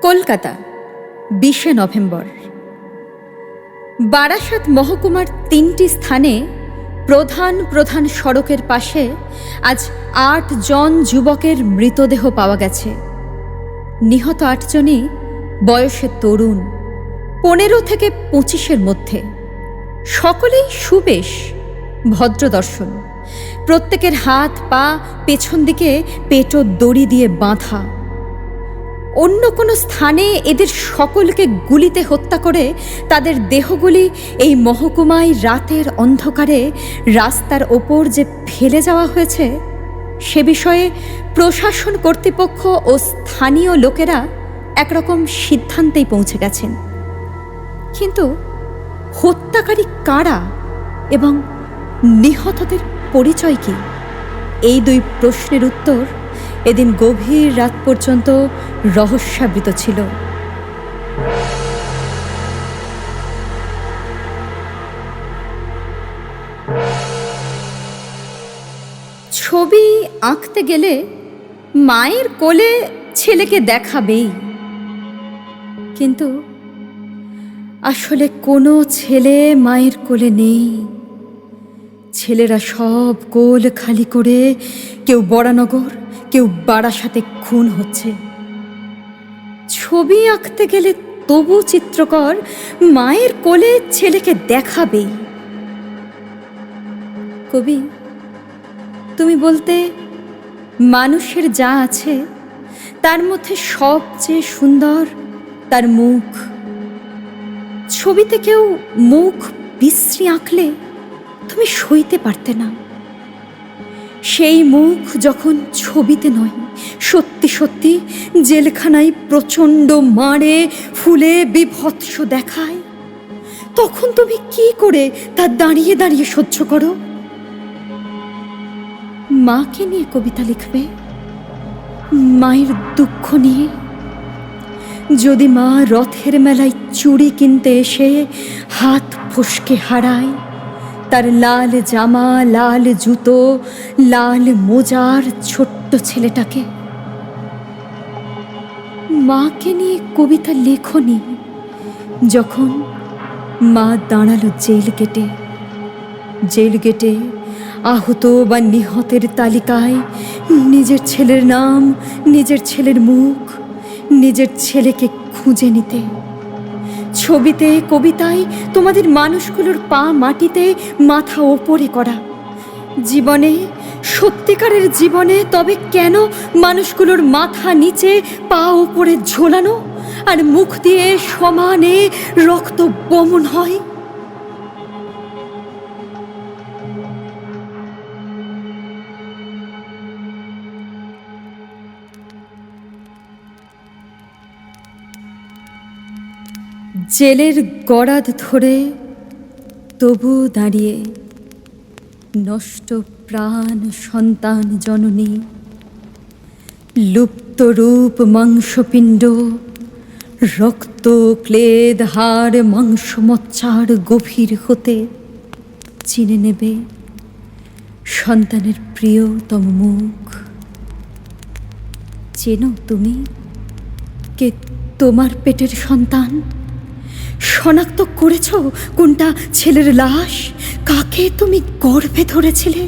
Kolkata 20শে November. Barasat মহকুমার 3টি স্থানে প্রধান প্রধান সড়কের পাশে আজ 8 জন যুবকের মৃতদেহ পাওয়া গেছে। নিহত 8 জনই বয়সে তরুণ, 15 থেকে 25-এর মধ্যে। সকলেই সুবেশ, ভদ্রদর্শন। প্রত্যেকের হাত পা পেছন দিকে পেটো দড়ি দিয়ে বাঁধা। অন্য কোনো স্থানে এদের সকলকে গুলিতে হত্যা করে তাদের দেহগুলি এই মহকুমায় রাতের অন্ধকারে রাস্তার ওপর যে ফেলে যাওয়া হয়েছে সে বিষয়ে প্রশাসন কর্তৃপক্ষ ও স্থানীয় লোকেরা একরকম সিদ্ধান্তেই পৌঁছে গেছেন। কিন্তু হত্যাকারী কারা এবং নিহতদের পরিচয় কি, এই 2 প্রশ্নের উত্তর এদিন গভীর রাত পর্যন্ত রহস্যাবৃত ছিল। ছবি আঁকতে গেলে মায়ের কোলে ছেলেকে দেখাবেই, কিন্তু আসলে কোনো ছেলে মায়ের কোলে নেই। ছেলেরা সব কোল খালি করে কেউ বরানগর, কেউ বারাসাতে খুন হচ্ছে। ছবি আঁকতে গেলে তবু চিত্রকর মায়ের কোলে ছেলেকে দেখাবেই। কবি, তুমি বলতে মানুষের যা আছে তার মধ্যে সবচেয়ে সুন্দর তার মুখ। ছবিতে কেউ মুখ বিশ্রী আঁকলে তুমি সইতে পারতে না। সেই মুখ যখন ছবিতে নয়, সত্যি সত্যি জেলখানায় প্রচণ্ড মারে ফুলে বিভৎস দেখায়, তখন তুমি কি করে তা দাঁড়িয়ে দাঁড়িয়ে সহ্য করো? মাকে নিয়ে কবিতা লিখবে, মায়ের দুঃখ নিয়ে। যদি মা রথের মেলায় চুড়ি কিনতে এসে হাত ফসকে হারায়, তার লাল জামা, লাল জুতো, লাল মোজার ছোট্ট ছেলেটাকে, মাকে নিয়ে কবিতা লেখনি যখন মা দাঁড়ালো জেল গেটে। জেল গেটে আহত বা নিহতের তালিকায় নিজের ছেলের নাম, নিজের ছেলের মুখ, নিজের ছেলেকে খুঁজে নিতে। ছবিতে কবিতায় তোমাদের মানুষগুলোর পা মাটিতে, মাথা ওপরে করা। জীবনে, সত্যিকারের জীবনে তবে কেন মানুষগুলোর মাথা নিচে, পা ওপরে ঝোলানো আর মুখ দিয়ে সমানে রক্ত বমন হয়? জেলের গরাদ ধরে তবু দাঁড়িয়ে নষ্ট প্রাণ সন্তান জননী, লুপ্ত রূপ মাংসপিণ্ড, রক্ত ক্লেদ হাড় মাংস মচ্চার গভীর হতে চিনে নেবে সন্তানের প্রিয়তম মুখ। চেনো তুমি কে তোমার পেটের সন্তান? শনাক্ত করেছ কোনটা ছেলের লাশ? কাকে তুমি গর্ভে ধরেছিলে?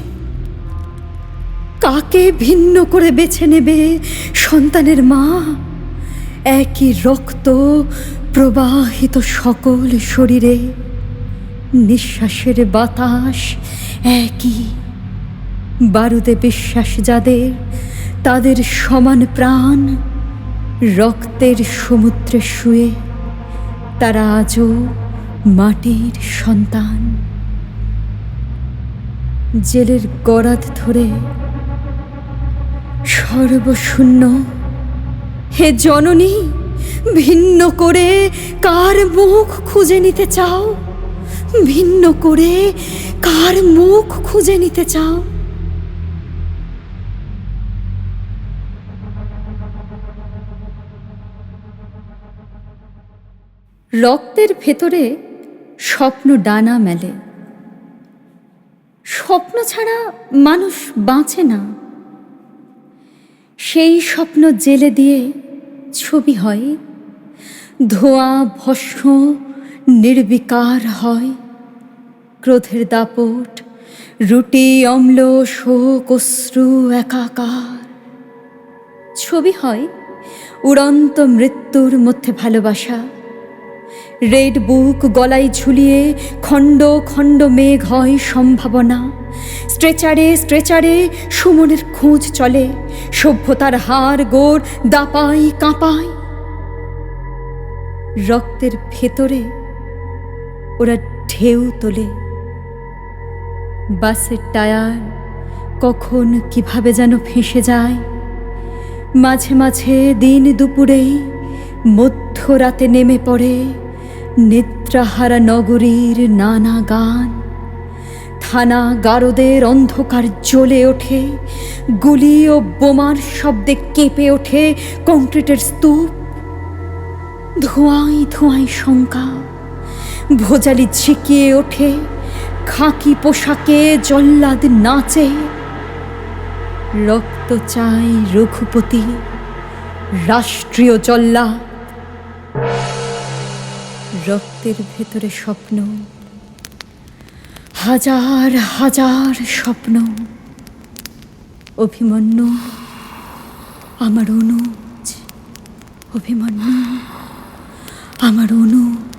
কাকে ভিন্ন করে বেছে নেবে সন্তানের মা? একই রক্ত প্রবাহিত সকল শরীরে, নিঃশ্বাসের বাতাস একই। বারুদে বিশ্বাস যাদের, তাদের সমান প্রাণ। রক্তের সমুদ্রে শুয়ে তারা আজও মাটির সন্তান। জেলের গরাদ ধরে সর্বশূন্য হে জননী, ভিন্ন করে কার মুখ খুঁজে নিতে চাও? ভিন্ন করে কার মুখ খুঁজে নিতে চাও? রক্তের ভেতরে স্বপ্ন ডানা মেলে। স্বপ্ন ছাড়া মানুষ বাঁচে না। সেই স্বপ্ন জেলে দিয়ে ছবি হয় ধোঁয়া ভস্ম নির্বিকার হয়, ক্রোধের দাপট রুটি অম্ল শোক অশ্রু একাকার। ছবি হয় উড়ন্ত মৃত্যুর মধ্যে ভালোবাসা, রেড বুক গলায় ঝুলিয়ে খণ্ড খণ্ড মেঘ হয় সম্ভাবনা। স্ট্রেচারে স্ট্রেচারে সুমনের খোঁজ চলে, সভ্যতার হাড় গোড় দাপায় কাঁপায়। রক্তের ভেতরে ওরা ঢেউ তোলে, বাসের টায়ার কখন কিভাবে যেন ফেঁসে যায়। মাঝে মাঝে দিন দুপুরেই মধ্যরাতে নেমে পড়ে নিদ্রাহারা নগরীর নানা গান। থানা গারদের অন্ধকার জ্বলে ওঠে, গুলি ও বোমার শব্দে কেঁপে ওঠে কংক্রিটের স্তূপ। ধোঁয়ায় ধোঁয়ায় শঙ্কা, ভোজালি ঝিকিয়ে ওঠে, খাকি পোশাকে জল্লাদ নাচে। রক্ত চাই রঘুপতি, রাষ্ট্রীয় জল্লাদ। রক্তের ভেতরে স্বপ্ন, হাজার হাজার স্বপ্ন। অভিমন্যু আমার অনুজ, অভিমন্যু আমার অনুজ।